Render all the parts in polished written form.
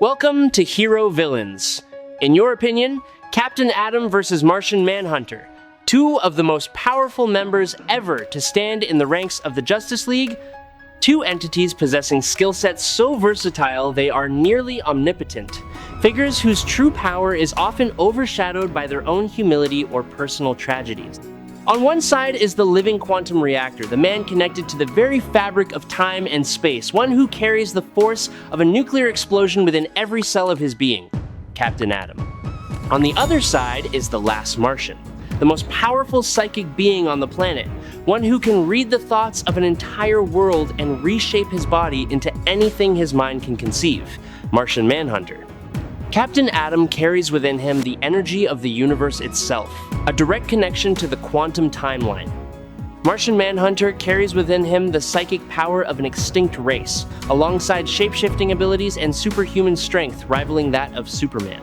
Welcome to Hero Villains. In your opinion, Captain Atom versus Martian Manhunter, two of the most powerful members ever to stand in the ranks of the Justice League, two entities possessing skill sets so versatile they are nearly omnipotent, figures whose true power is often overshadowed by their own humility or personal tragedies. On one side is the Living Quantum Reactor, the man connected to the very fabric of time and space, one who carries the force of a nuclear explosion within every cell of his being, Captain Atom. On the other side is the Last Martian, the most powerful psychic being on the planet, one who can read the thoughts of an entire world and reshape his body into anything his mind can conceive, Martian Manhunter. Captain Atom carries within him the energy of the universe itself, a direct connection to the quantum timeline. Martian Manhunter carries within him the psychic power of an extinct race, alongside shapeshifting abilities and superhuman strength rivaling that of Superman.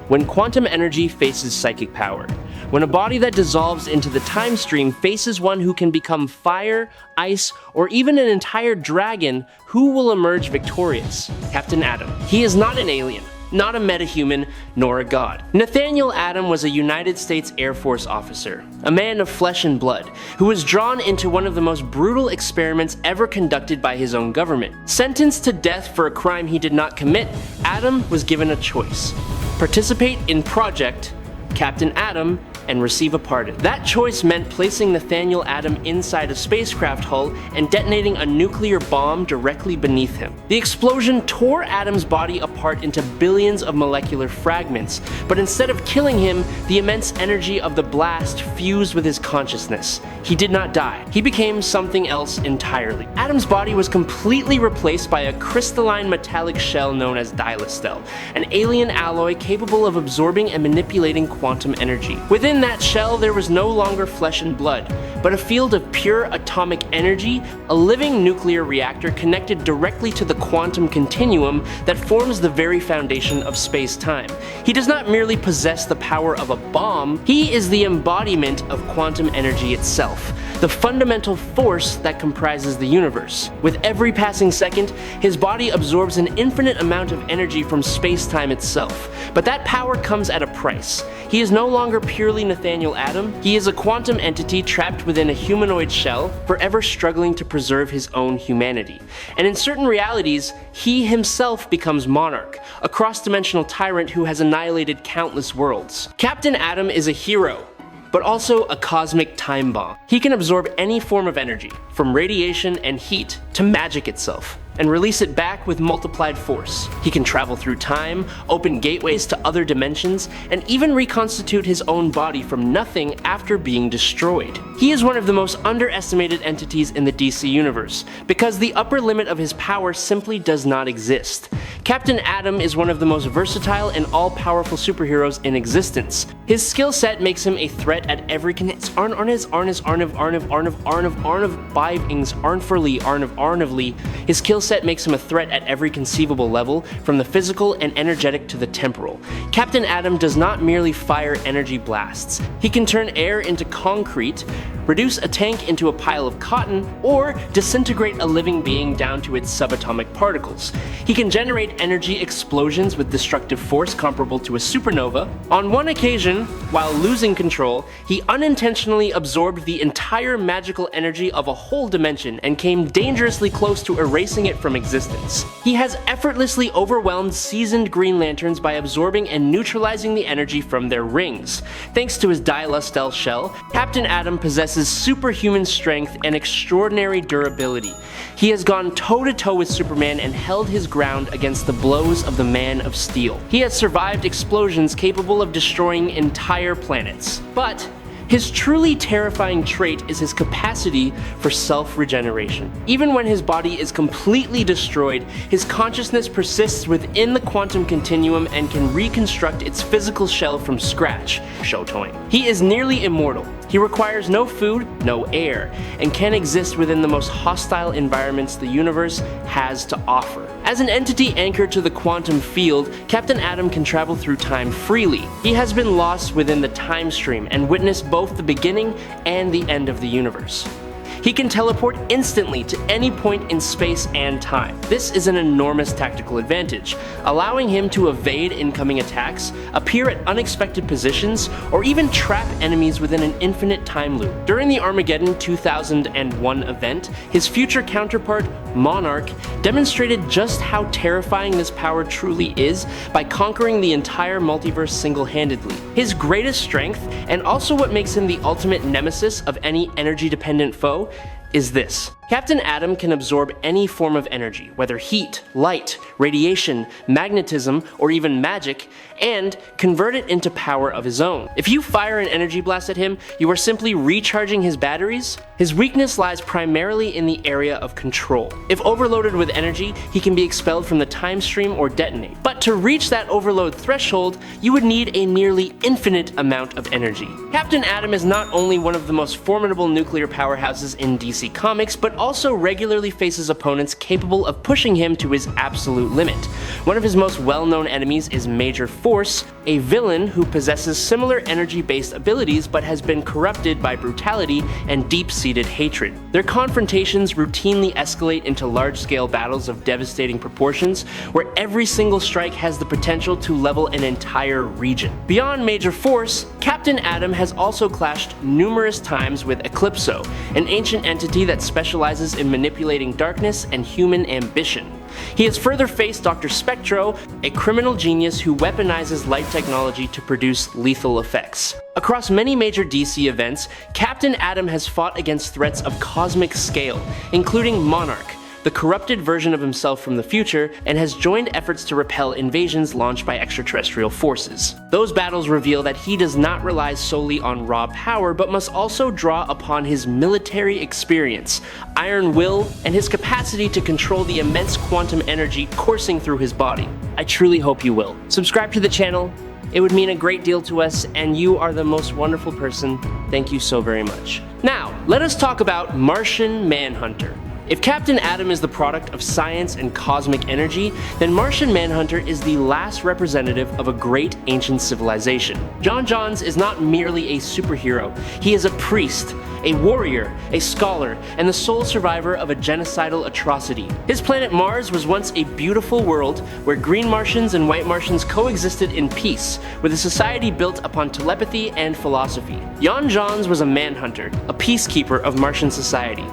When quantum energy faces psychic power, when a body that dissolves into the time stream faces one who can become fire, ice, or even an entire dragon, who will emerge victorious? Captain Atom. He is not an alien, not a metahuman, nor a god. Nathaniel Atom was a United States Air Force officer, a man of flesh and blood, who was drawn into one of the most brutal experiments ever conducted by his own government. Sentenced to death for a crime he did not commit, Atom was given a choice: participate in Project Captain Atom and receive a pardon. That choice meant placing Nathaniel Atom inside a spacecraft hull and detonating a nuclear bomb directly beneath him. The explosion tore Atom's body apart into billions of molecular fragments, but instead of killing him, the immense energy of the blast fused with his consciousness. He did not die. He became something else entirely. Atom's body was completely replaced by a crystalline metallic shell known as Dilastel, an alien alloy capable of absorbing and manipulating quantum energy. Within that shell, there was no longer flesh and blood, but a field of pure atomic energy, a living nuclear reactor connected directly to the quantum continuum that forms the very foundation of space-time. He does not merely possess the power of a bomb, he is the embodiment of quantum energy itself, the fundamental force that comprises the universe. With every passing second, his body absorbs an infinite amount of energy from space-time itself, but that power comes at a price. He is no longer purely Nathaniel Atom, he is a quantum entity trapped within a humanoid shell, forever struggling to preserve his own humanity. And in certain realities, he himself becomes Monarch, a cross-dimensional tyrant who has annihilated countless worlds. Captain Atom is a hero, but also a cosmic time bomb. He can absorb any form of energy, from radiation and heat to magic itself, and release it back with multiplied force. He can travel through time, open gateways to other dimensions, and even reconstitute his own body from nothing after being destroyed. He is one of the most underestimated entities in the DC universe, because the upper limit of his power simply does not exist. Captain Atom is one of the most versatile and all-powerful superheroes in existence. His skill set makes him a threat at every His skill set makes him a threat at every conceivable level, from the physical and energetic to the temporal. Captain Atom does not merely fire energy blasts. He can turn air into concrete, reduce a tank into a pile of cotton, or disintegrate a living being down to its subatomic particles. He can generate energy explosions with destructive force comparable to a supernova. On one occasion, while losing control, he unintentionally absorbed the entire magical energy of a whole dimension and came dangerously close to erasing it from existence. He has effortlessly overwhelmed seasoned Green Lanterns by absorbing and neutralizing the energy from their rings. Thanks to his Dilastel shell, Captain Atom possesses superhuman strength and extraordinary durability. He has gone toe-to-toe with Superman and held his ground against the blows of the Man of Steel. He has survived explosions capable of destroying entire planets. But his truly terrifying trait is his capacity for self-regeneration. Even when his body is completely destroyed, his consciousness persists within the quantum continuum and can reconstruct its physical shell from scratch. Showtime. He is nearly immortal. He requires no food, no air, and can exist within the most hostile environments the universe has to offer. As an entity anchored to the quantum field, Captain Atom can travel through time freely. He has been lost within the time stream and witnessed both the beginning and the end of the universe. He can teleport instantly to any point in space and time. This is an enormous tactical advantage, allowing him to evade incoming attacks, appear at unexpected positions, or even trap enemies within an infinite time loop. During the Armageddon 2001 event, his future counterpart, Monarch, demonstrated just how terrifying this power truly is by conquering the entire multiverse single-handedly. His greatest strength, and also what makes him the ultimate nemesis of any energy-dependent foe, is this. Captain Atom can absorb any form of energy, whether heat, light, radiation, magnetism, or even magic, and convert it into power of his own. If you fire an energy blast at him, you are simply recharging his batteries. His weakness lies primarily in the area of control. If overloaded with energy, he can be expelled from the time stream or detonate. But to reach that overload threshold, you would need a nearly infinite amount of energy. Captain Atom is not only one of the most formidable nuclear powerhouses in DC Comics, but also regularly faces opponents capable of pushing him to his absolute limit. One of his most well-known enemies is Major Force, a villain who possesses similar energy-based abilities but has been corrupted by brutality and deep-seated hatred. Their confrontations routinely escalate into large-scale battles of devastating proportions, where every single strike has the potential to level an entire region. Beyond Major Force, Captain Atom has also clashed numerous times with Eclipso, an ancient entity that specializes in manipulating darkness and human ambition. He has further faced Dr. Spectro, a criminal genius who weaponizes light technology to produce lethal effects. Across many major DC events, Captain Atom has fought against threats of cosmic scale, including Monarch, the corrupted version of himself from the future, and has joined efforts to repel invasions launched by extraterrestrial forces. Those battles reveal that he does not rely solely on raw power, but must also draw upon his military experience, iron will, and his capacity to control the immense quantum energy coursing through his body. I truly hope you will. Subscribe to the channel. It would mean a great deal to us, and you are the most wonderful person. Thank you so very much. Now, let us talk about Martian Manhunter. If Captain Atom is the product of science and cosmic energy, then Martian Manhunter is the last representative of a great ancient civilization. John Johns is not merely a superhero, he is a priest, a warrior, a scholar, and the sole survivor of a genocidal atrocity. His planet Mars was once a beautiful world where green Martians and white Martians coexisted in peace, with a society built upon telepathy and philosophy. Jan Johns was a manhunter, a peacekeeper of Martian society.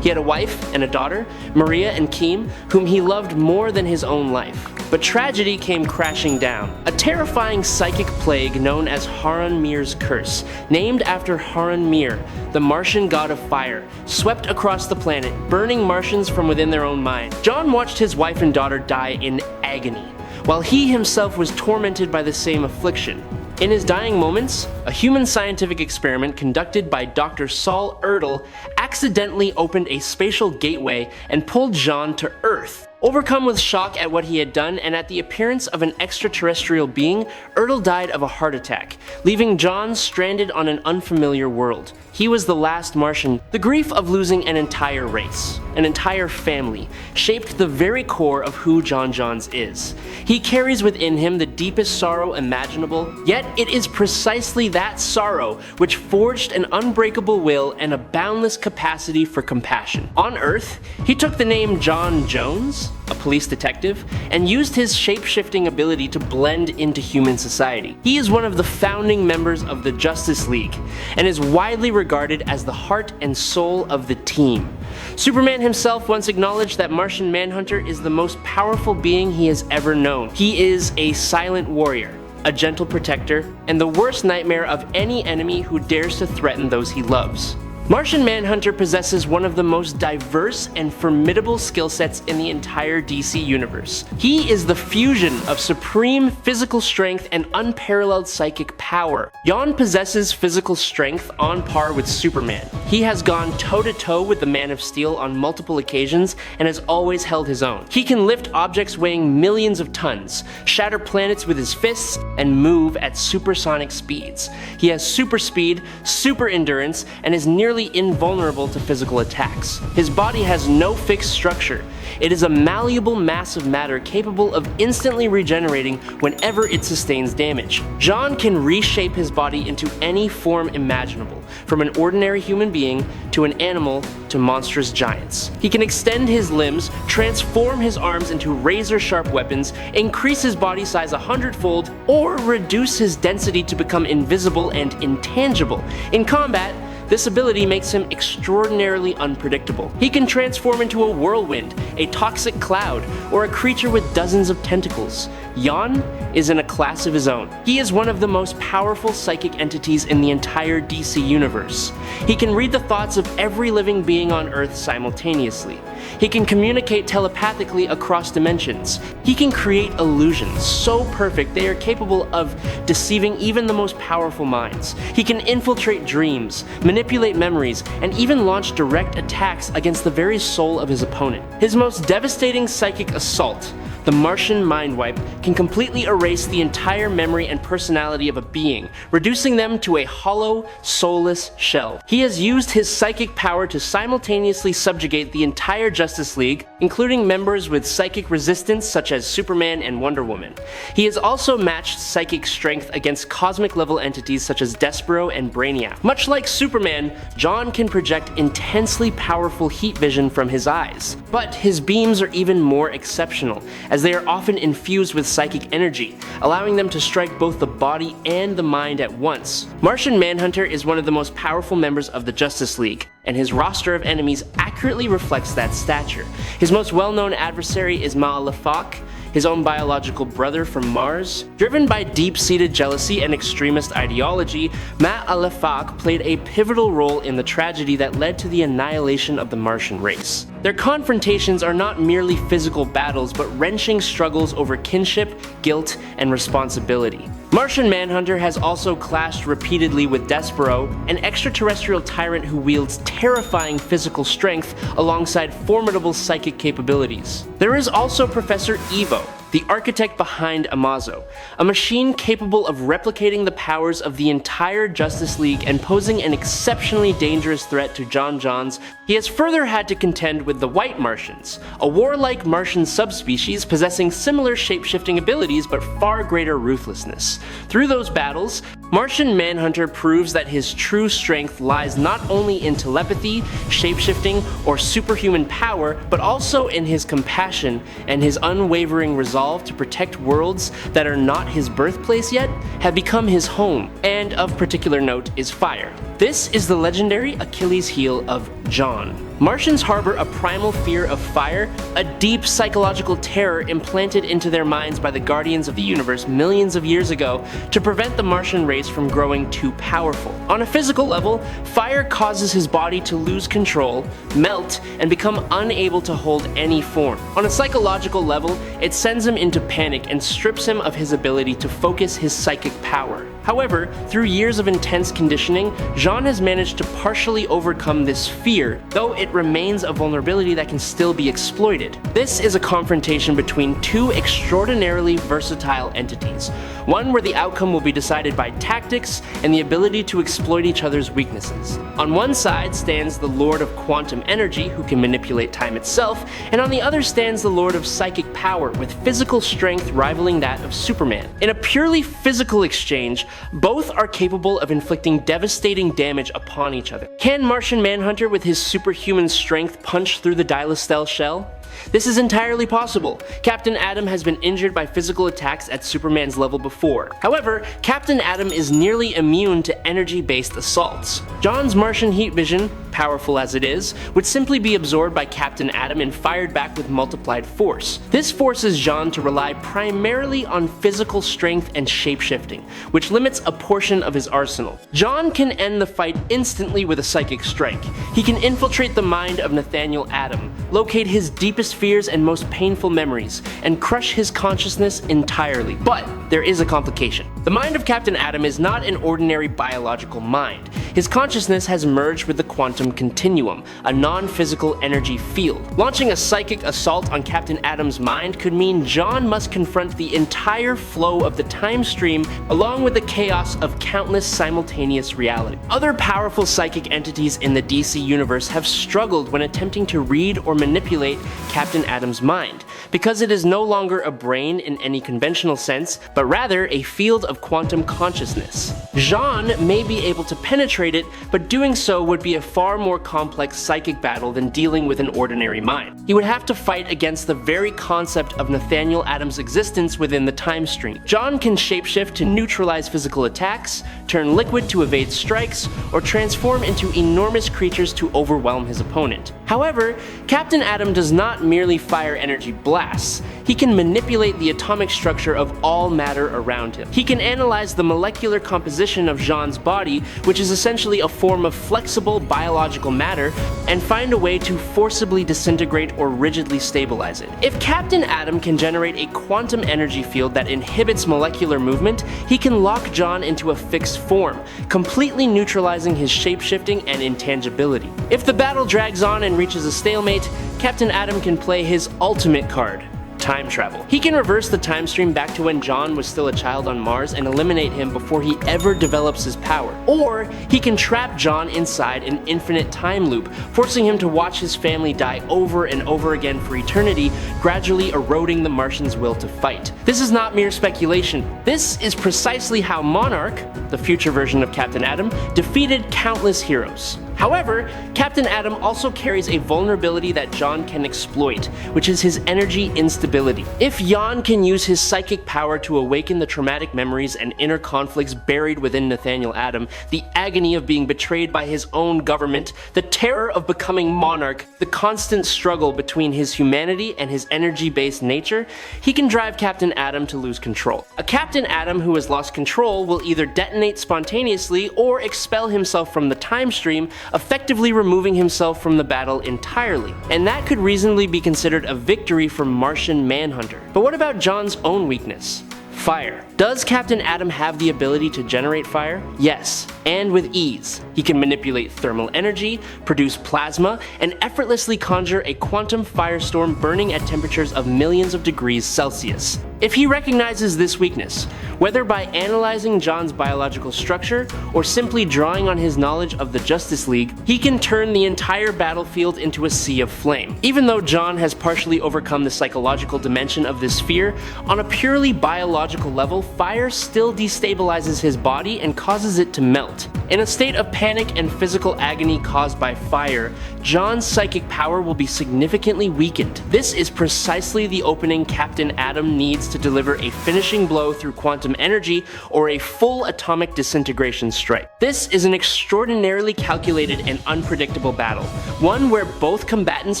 He had a wife and a daughter, Maria and Keem, whom he loved more than his own life. But tragedy came crashing down. A terrifying psychic plague known as Haran Mir's curse, named after Haran Mir, the Martian god of fire, swept across the planet, burning Martians from within their own mind. John watched his wife and daughter die in agony, while he himself was tormented by the same affliction. In his dying moments, a human scientific experiment conducted by Dr. Saul Erdl accidentally opened a spatial gateway and pulled Jean to Earth. Overcome with shock at what he had done and at the appearance of an extraterrestrial being, Erdl died of a heart attack, leaving John stranded on an unfamiliar world. He was the last Martian. The grief of losing an entire race, an entire family, shaped the very core of who John Johns is. He carries within him the deepest sorrow imaginable, yet it is precisely that sorrow which forged an unbreakable will and a boundless capacity for compassion. On Earth, he took the name John Jones, a police detective, and used his shape-shifting ability to blend into human society. He is one of the founding members of the Justice League, and is widely regarded as the heart and soul of the team. Superman himself once acknowledged that Martian Manhunter is the most powerful being he has ever known. He is a silent warrior, a gentle protector, and the worst nightmare of any enemy who dares to threaten those he loves. Martian Manhunter possesses one of the most diverse and formidable skill sets in the entire DC universe. He is the fusion of supreme physical strength and unparalleled psychic power. Jan possesses physical strength on par with Superman. He has gone toe-to-toe with the Man of Steel on multiple occasions and has always held his own. He can lift objects weighing millions of tons, shatter planets with his fists, and move at supersonic speeds. He has super speed, super endurance, and is nearly nearly invulnerable to physical attacks. His body has no fixed structure. It is a malleable mass of matter capable of instantly regenerating whenever it sustains damage. Jean can reshape his body into any form imaginable, from an ordinary human being to an animal to monstrous giants. He can extend his limbs, transform his arms into razor-sharp weapons, increase his body size 100-fold, or reduce his density to become invisible and intangible. In combat, this ability makes him extraordinarily unpredictable. He can transform into a whirlwind, a toxic cloud, or a creature with dozens of tentacles. Jan is in a class of his own. He is one of the most powerful psychic entities in the entire DC universe. He can read the thoughts of every living being on Earth simultaneously. He can communicate telepathically across dimensions. He can create illusions so perfect they are capable of deceiving even the most powerful minds. He can infiltrate dreams, manipulate memories, and even launch direct attacks against the very soul of his opponent. His most devastating psychic assault, the Martian Mind Wipe, can completely erase the entire memory and personality of a being, reducing them to a hollow, soulless shell. He has used his psychic power to simultaneously subjugate the entire Justice League, including members with psychic resistance such as Superman and Wonder Woman. He has also matched psychic strength against cosmic-level entities such as Despero and Brainiac. Much like Superman, Jean can project intensely powerful heat vision from his eyes, but his beams are even more exceptional, as they are often infused with psychic energy, allowing them to strike both the body and the mind at once. Martian Manhunter is one of the most powerful members of the Justice League, and his roster of enemies accurately reflects that stature. His most well-known adversary is Ma'alefak, his own biological brother from Mars. Driven by deep-seated jealousy and extremist ideology, Ma'alefak played a pivotal role in the tragedy that led to the annihilation of the Martian race. Their confrontations are not merely physical battles, but wrenching struggles over kinship, guilt, and responsibility. Martian Manhunter has also clashed repeatedly with Despero, an extraterrestrial tyrant who wields terrifying physical strength alongside formidable psychic capabilities. There is also Professor Evo, the architect behind Amazo, a machine capable of replicating the powers of the entire Justice League and posing an exceptionally dangerous threat to John Johns. He has further had to contend with the White Martians, a warlike Martian subspecies possessing similar shapeshifting abilities but far greater ruthlessness. Through those battles, Martian Manhunter proves that his true strength lies not only in telepathy, shapeshifting, or superhuman power, but also in his compassion and his unwavering resolve to protect worlds that are not his birthplace yet have become his home, and of particular note is fire. This is the legendary Achilles heel of Jean. Martians harbor a primal fear of fire, a deep psychological terror implanted into their minds by the Guardians of the Universe millions of years ago to prevent the Martian race from growing too powerful. On a physical level, fire causes his body to lose control, melt, and become unable to hold any form. On a psychological level, it sends him into panic and strips him of his ability to focus his psychic power. However, through years of intense conditioning, Jean has managed to partially overcome this fear, though it remains a vulnerability that can still be exploited. This is a confrontation between two extraordinarily versatile entities, one where the outcome will be decided by tactics and the ability to exploit each other's weaknesses. On one side stands the Lord of Quantum Energy, who can manipulate time itself, and on the other stands the Lord of Psychic Power, with physical strength rivaling that of Superman. In a purely physical exchange, both are capable of inflicting devastating damage upon each other. Can Martian Manhunter with his superhuman strength punch through the Dilestel shell? This is entirely possible. Captain Atom has been injured by physical attacks at Superman's level before. However, Captain Atom is nearly immune to energy-based assaults. John's Martian heat vision, powerful as it is, would simply be absorbed by Captain Atom and fired back with multiplied force. This forces Jean to rely primarily on physical strength and shapeshifting, which limits a portion of his arsenal. Jean can end the fight instantly with a psychic strike. He can infiltrate the mind of Nathaniel Atom, locate his deepest fears and most painful memories, and crush his consciousness entirely. But there is a complication. The mind of Captain Atom is not an ordinary biological mind. His consciousness has merged with the quantum quantum continuum, a non-physical energy field. Launching a psychic assault on Captain Atom's mind could mean John must confront the entire flow of the time stream along with the chaos of countless simultaneous realities. Other powerful psychic entities in the DC universe have struggled when attempting to read or manipulate Captain Atom's mind, because it is no longer a brain in any conventional sense, but rather a field of quantum consciousness. Jean may be able to penetrate it, but doing so would be a far more complex psychic battle than dealing with an ordinary mind. He would have to fight against the very concept of Nathaniel Adams' existence within the time stream. John can shapeshift to neutralize physical attacks, turn liquid to evade strikes, or transform into enormous creatures to overwhelm his opponent. However, Captain Atom does not merely fire energy blasts. He can manipulate the atomic structure of all matter around him. He can analyze the molecular composition of Jean's body, which is essentially a form of flexible biological matter, and find a way to forcibly disintegrate or rigidly stabilize it. If Captain Atom can generate a quantum energy field that inhibits molecular movement, he can lock John into a fixed form, completely neutralizing his shapeshifting and intangibility. If the battle drags on and reaches a stalemate, Captain Atom can play his ultimate card: time travel. He can reverse the time stream back to when John was still a child on Mars and eliminate him before he ever develops his power. Or he can trap John inside an infinite time loop, forcing him to watch his family die over and over again for eternity, gradually eroding the Martian's will to fight. This is not mere speculation. This is precisely how Monarch, the future version of Captain Atom, defeated countless heroes. However, Captain Atom also carries a vulnerability that John can exploit, which is his energy instability. If Jan can use his psychic power to awaken the traumatic memories and inner conflicts buried within Nathaniel Atom, the agony of being betrayed by his own government, the terror of becoming Monarch, the constant struggle between his humanity and his energy-based nature, he can drive Captain Atom to lose control. A Captain Atom who has lost control will either detonate spontaneously or expel himself from the time stream, effectively removing himself from the battle entirely. And that could reasonably be considered a victory for Martian Manhunter. But what about John's own weakness? Fire. Does Captain Atom have the ability to generate fire? Yes, and with ease. He can manipulate thermal energy, produce plasma, and effortlessly conjure a quantum firestorm burning at temperatures of millions of degrees Celsius. If he recognizes this weakness, whether by analyzing John's biological structure or simply drawing on his knowledge of the Justice League, he can turn the entire battlefield into a sea of flame. Even though John has partially overcome the psychological dimension of this fear, on a purely biological level, fire still destabilizes his body and causes it to melt. In a state of panic and physical agony caused by fire, John's psychic power will be significantly weakened. This is precisely the opening Captain Atom needs to deliver a finishing blow through quantum energy or a full atomic disintegration strike. This is an extraordinarily calculated and unpredictable battle, one where both combatants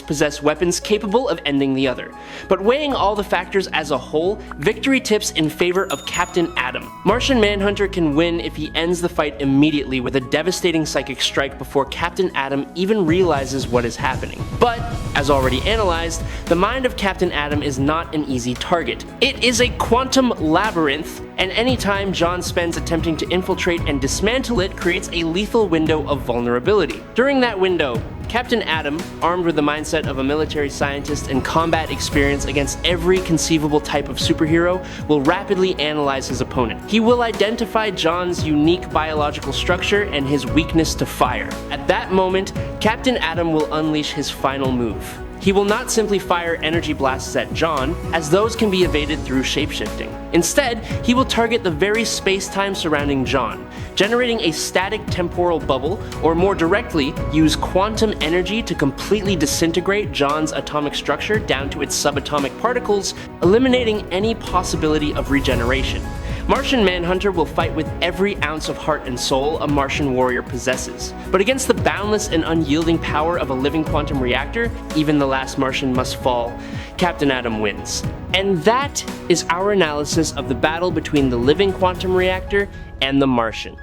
possess weapons capable of ending the other. But weighing all the factors as a whole, victory tips in favor of Captain Atom. Martian Manhunter can win if he ends the fight immediately with a devastating psychic strike before Captain Atom even realizes what is happening. But, as already analyzed, the mind of Captain Atom is not an easy target. It is a quantum labyrinth, and any time John spends attempting to infiltrate and dismantle it creates a lethal window of vulnerability. During that window, Captain Atom, armed with the mindset of a military scientist and combat experience against every conceivable type of superhero, will rapidly analyze his opponent. He will identify John's unique biological structure and his weakness to fire. At that moment, Captain Atom will unleash his final move. He will not simply fire energy blasts at John, as those can be evaded through shapeshifting. Instead, he will target the very space-time surrounding John, generating a static temporal bubble, or more directly, use quantum energy to completely disintegrate John's atomic structure down to its subatomic particles, eliminating any possibility of regeneration. Martian Manhunter will fight with every ounce of heart and soul a Martian warrior possesses. But against the boundless and unyielding power of a living quantum reactor, even the last Martian must fall. Captain Atom wins. And that is our analysis of the battle between the living quantum reactor and the Martian.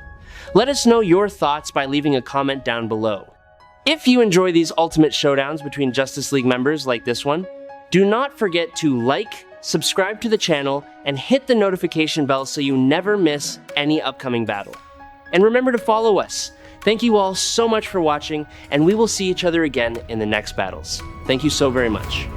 Let us know your thoughts by leaving a comment down below. If you enjoy these ultimate showdowns between Justice League members like this one, do not forget to like, subscribe to the channel, and hit the notification bell so you never miss any upcoming battle. And remember to follow us. Thank you all so much for watching, and we will see each other again in the next battles. Thank you so very much.